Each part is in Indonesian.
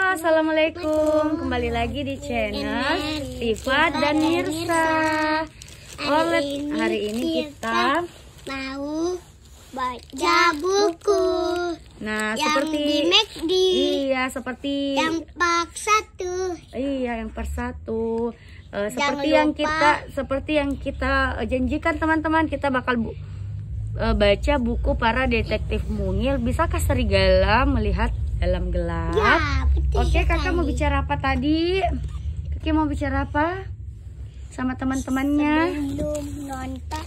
assalamualaikum. Kembali lagi di channel Tifa dan Mirsa. Hari ini kita mau baca buku. Nah, yang seperti di McD. Iya, seperti yang part 1. Iya, yang part 1. Jangan Seperti yang kita janjikan teman-teman, kita bakal baca buku para detektif mungil. Bisakah serigala melihat dalam gelap? Ya, betul. Oke, kakak mau bicara apa tadi? Kakak mau bicara apa sama teman-temannya? Sebelum nonton,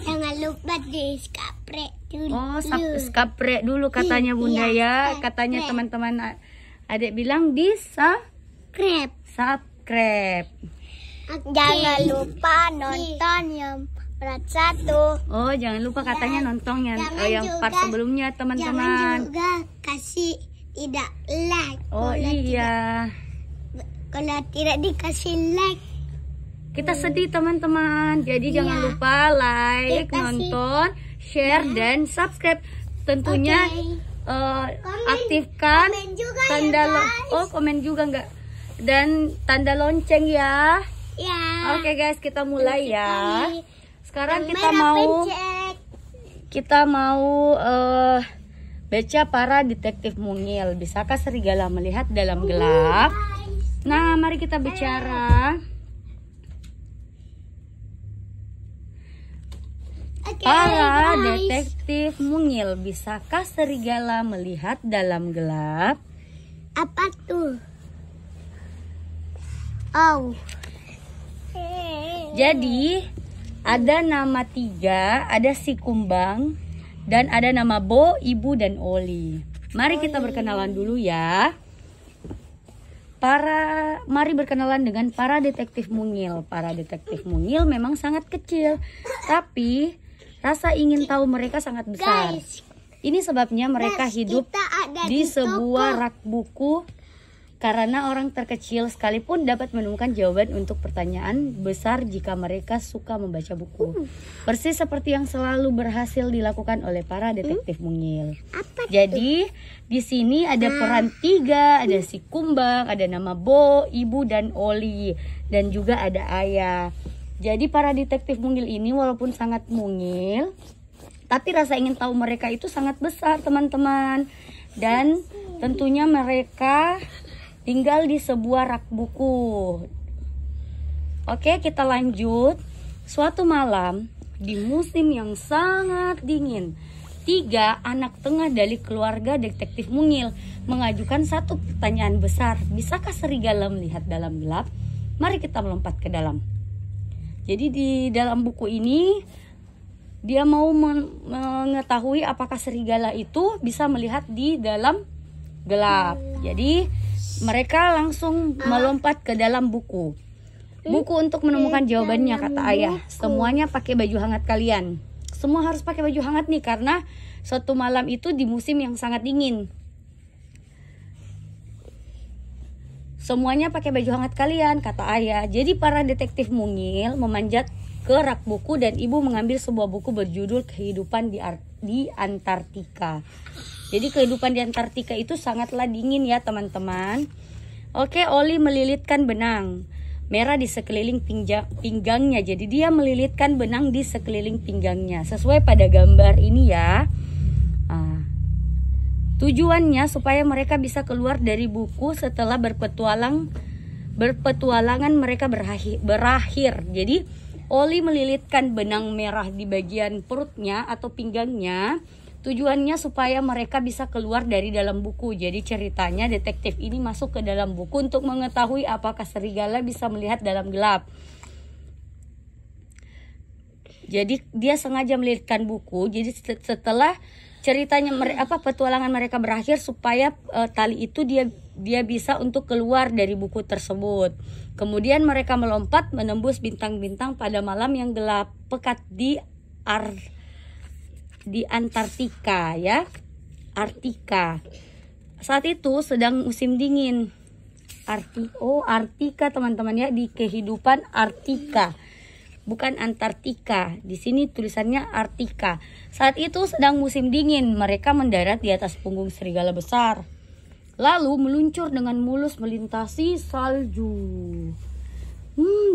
jangan lupa di subscribe dulu. Oh, subscribe dulu katanya Bunda ya. Katanya teman-teman adik bilang di subscribe. Jangan lupa nonton yang part 1. Oh, jangan lupa katanya nonton yang part sebelumnya teman-teman. Jangan juga kasih tidak like. Oh iya. Kalau tidak dikasih like, Kita sedih teman-teman. Jadi jangan lupa like, nonton, share dan subscribe. Tentunya aktifkan komen juga tanda komen juga enggak. Dan tanda lonceng ya. ya. Oke guys, kita mulai ya. Sekarang Yang kita merah mau baca para detektif mungil. Bisakah serigala melihat dalam gelap? Nah, mari kita bicara. Para detektif mungil, bisakah serigala melihat dalam gelap? Apa tuh? Oh. Jadi ada nama 3, ada si Kumbang, dan ada nama Bo, Ibu, dan Oli. Mari kita berkenalan dulu ya. Mari berkenalan dengan para detektif mungil. Para detektif mungil memang sangat kecil, tapi rasa ingin tahu mereka sangat besar. Ini sebabnya mereka hidup di sebuah rak buku. Karena orang terkecil sekalipun dapat menemukan jawaban untuk pertanyaan besar jika mereka suka membaca buku. Persis seperti yang selalu berhasil dilakukan oleh para detektif mungil. Jadi di sini ada peran 3, ada si Kumbang, ada nama Bo, Ibu, dan Oli, dan juga ada Ayah. Jadi para detektif mungil ini walaupun sangat mungil, tapi rasa ingin tahu mereka itu sangat besar teman-teman. Dan tentunya mereka tinggal di sebuah rak buku. Oke, kita lanjut. Suatu malam di musim yang sangat dingin, 3 anak tengah dari keluarga detektif mungil mengajukan satu pertanyaan besar. Bisakah serigala melihat dalam gelap? Mari kita melompat ke dalam. Jadi di dalam buku ini dia mau mengetahui apakah serigala itu bisa melihat di dalam gelap. Jadi mereka langsung melompat ke dalam buku. Buku untuk menemukan jawabannya, kata Ayah. Semuanya pakai baju hangat kalian. Semua harus pakai baju hangat nih, karena suatu malam itu di musim yang sangat dingin. Semuanya pakai baju hangat kalian, kata Ayah. Jadi para detektif mungil memanjat ke rak buku dan ibu mengambil sebuah buku berjudul Kehidupan di Antartika. Jadi kehidupan di Antartika itu sangatlah dingin ya teman-teman. Oke, Oli melilitkan benang merah di sekeliling pinggangnya. Jadi dia melilitkan benang di sekeliling pinggangnya sesuai pada gambar ini ya. Tujuannya supaya mereka bisa keluar dari buku setelah berpetualangan mereka berakhir. Jadi Oli melilitkan benang merah di bagian perutnya atau pinggangnya. Tujuannya supaya mereka bisa keluar dari dalam buku. Jadi ceritanya detektif ini masuk ke dalam buku untuk mengetahui apakah serigala bisa melihat dalam gelap. Jadi dia sengaja melilitkan buku. Jadi setelah ceritanya petualangan mereka berakhir, supaya tali itu dia bisa untuk keluar dari buku tersebut. Kemudian mereka melompat menembus bintang-bintang pada malam yang gelap pekat di Antartika ya. Arktika. Saat itu sedang musim dingin. Arktika teman-teman ya, di kehidupan Arktika. Bukan Antartika. Di sini tulisannya Arktika. Saat itu sedang musim dingin. Mereka mendarat di atas punggung serigala besar. lalu meluncur dengan mulus melintasi salju.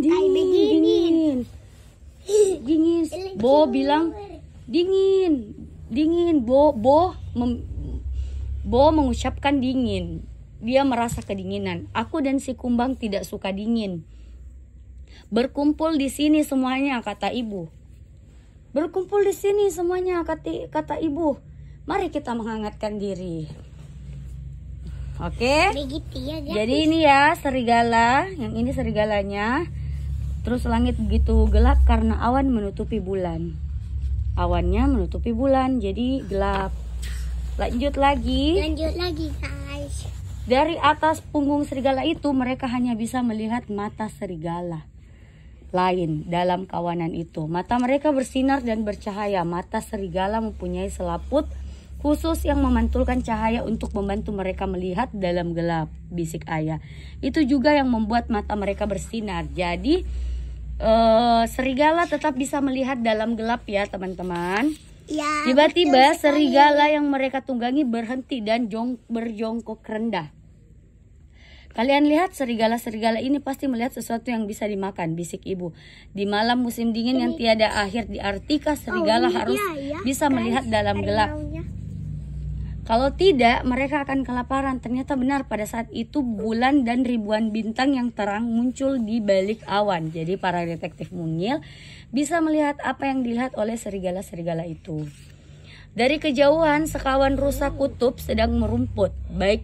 Dingin. Bo bilang dingin. Bo mengucapkan dingin. Dia merasa kedinginan. Aku dan si kumbang tidak suka dingin. Berkumpul di sini semuanya, kata ibu. Berkumpul di sini semuanya, kata ibu. Mari kita menghangatkan diri. Oke. Begitu ya, guys. Jadi ini ya serigala. Yang ini serigalanya. Terus langit begitu gelap karena awan menutupi bulan. Awannya menutupi bulan, jadi gelap. Lanjut lagi, guys. Dari atas punggung serigala itu mereka hanya bisa melihat mata serigala lain dalam kawanan itu. Mata mereka bersinar dan bercahaya. Mata serigala mempunyai selaput khusus yang memantulkan cahaya untuk membantu mereka melihat dalam gelap, bisik ayah. Itu juga yang membuat mata mereka bersinar. Jadi serigala tetap bisa melihat dalam gelap ya teman-teman. Ya, Tiba-tiba serigala yang mereka tunggangi berhenti dan berjongkok rendah. Kalian lihat serigala-serigala ini pasti melihat sesuatu yang bisa dimakan, bisik ibu. Di malam musim dingin yang tiada akhir di Arktika, serigala harus bisa melihat dalam gelap. Kalau tidak, mereka akan kelaparan. Ternyata benar, pada saat itu bulan dan ribuan bintang yang terang muncul di balik awan. Jadi para detektif mungil bisa melihat apa yang dilihat oleh serigala-serigala itu. Dari kejauhan, sekawan rusa kutub sedang merumput. Baik,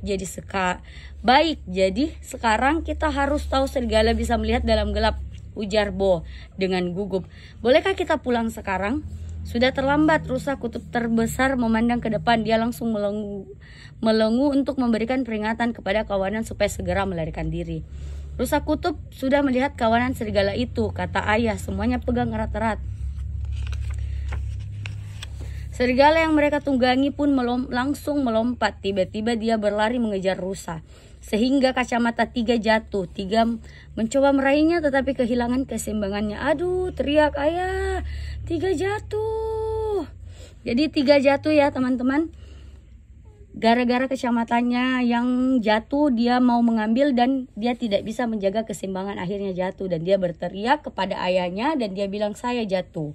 jadi sekarang kita harus tahu serigala bisa melihat dalam gelap, ujar Bo dengan gugup. Bolehkah kita pulang sekarang? Sudah terlambat, rusa kutub terbesar memandang ke depan. Dia langsung melengu untuk memberikan peringatan kepada kawanan supaya segera melarikan diri. Rusa kutub sudah melihat kawanan serigala itu, kata ayah. Semuanya pegang erat-erat. Serigala yang mereka tunggangi pun langsung melompat. Tiba-tiba dia berlari mengejar rusa. Sehingga kacamata Tiga jatuh. Tiga mencoba meraihnya tetapi kehilangan keseimbangannya. Aduh, teriak ayah. Tiga jatuh. Jadi Tiga jatuh ya teman-teman. Gara-gara kacamatannya yang jatuh, dia mau mengambil dan dia tidak bisa menjaga keseimbangan, akhirnya jatuh. Dan dia berteriak kepada ayahnya dan dia bilang, saya jatuh.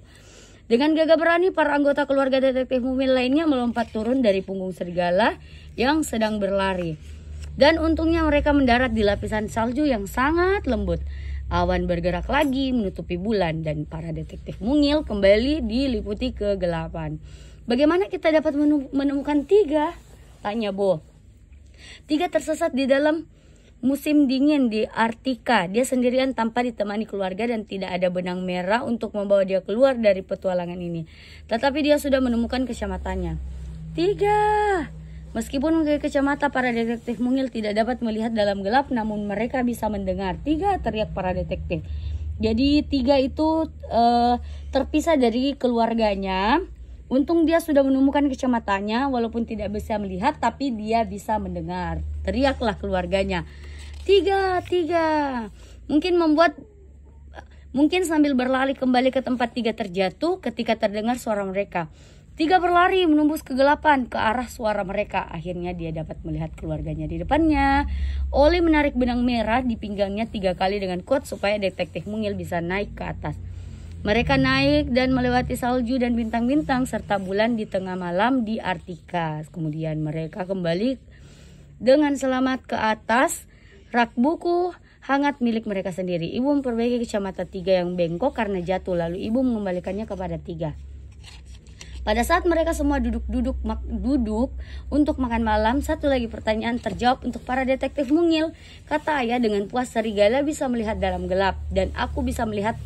Dengan gagah berani, para anggota keluarga detektif mungil lainnya melompat turun dari punggung serigala yang sedang berlari. Dan untungnya mereka mendarat di lapisan salju yang sangat lembut. Awan bergerak lagi menutupi bulan dan para detektif mungil kembali diliputi kegelapan. Bagaimana kita dapat menemukan Tiga? Tanya Bo. Tiga tersesat di dalam musim dingin di Arktika. Dia sendirian tanpa ditemani keluarga dan tidak ada benang merah untuk membawa dia keluar dari petualangan ini. Tetapi dia sudah menemukan kacamatannya. Tiga. Meskipun memakai kacamata, para detektif mungil tidak dapat melihat dalam gelap, namun mereka bisa mendengar. Tiga, teriak para detektif. Jadi Tiga itu terpisah dari keluarganya. Untung dia sudah menemukan kacamatannya, walaupun tidak bisa melihat, tapi dia bisa mendengar. Teriaklah keluarganya. Tiga. Mungkin sambil berlari kembali ke tempat Tiga terjatuh ketika terdengar suara mereka. Tiga berlari menembus kegelapan ke arah suara mereka. Akhirnya dia dapat melihat keluarganya di depannya. Oli menarik benang merah di pinggangnya 3 kali dengan kuat supaya detektif mungil bisa naik ke atas. Mereka naik dan melewati salju dan bintang-bintang serta bulan di tengah malam di Arktika. Kemudian mereka kembali dengan selamat ke atas rak buku hangat milik mereka sendiri. Ibu memperbaiki kacamata Tiga yang bengkok karena jatuh, lalu ibu mengembalikannya kepada Tiga. Pada saat mereka semua duduk untuk makan malam, satu lagi pertanyaan terjawab untuk para detektif mungil. Kata ayah dengan puas, serigala bisa melihat dalam gelap dan aku bisa melihat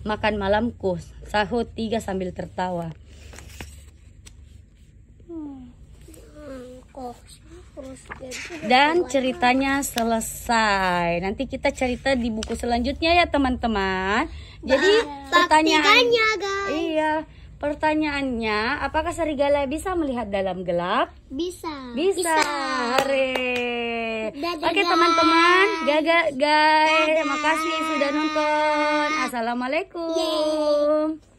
makan malamku, sahut Tiga sambil tertawa. Dan ceritanya selesai. Nanti kita cerita di buku selanjutnya ya teman-teman. Jadi pertanyaannya, guys. Iya, pertanyaannya, apakah serigala bisa melihat dalam gelap? Bisa. Hore. Oke teman-teman, guys, terima kasih sudah nonton. Assalamualaikum.